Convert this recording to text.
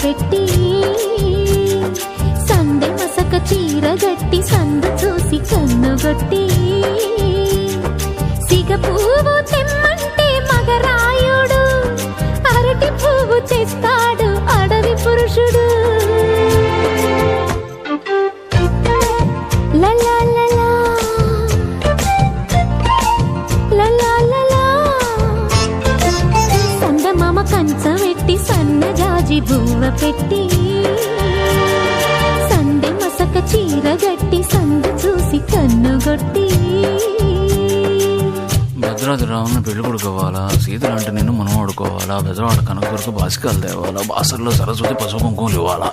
పెట్టి సందె మసక చీర గట్టి సందు చూసి కన్నుగొట్టి సిగ పువ్వు తెమ్మంటే మగరాయుడు అరటి పువ్వు తెస్తాడు అడవి పురుషుడు. సందమామ కంచ పెట్టి సన్నజాజి బువ్వ పెట్టి సందె మసక చీర గట్టి సందు చూసి కన్నుగొట్టి భద్రాద్రి రావుని పెళ్లి కొడుకోవాలా, సీతలు అంటే నిన్ను మనం ఆడుకోవాలా, బెజవాడ కనకదుర్గ బాసికాలు తేవాలా, బాసర్లో సరస్వతి పసుపు కుంకుమలు ఇవ్వాలా.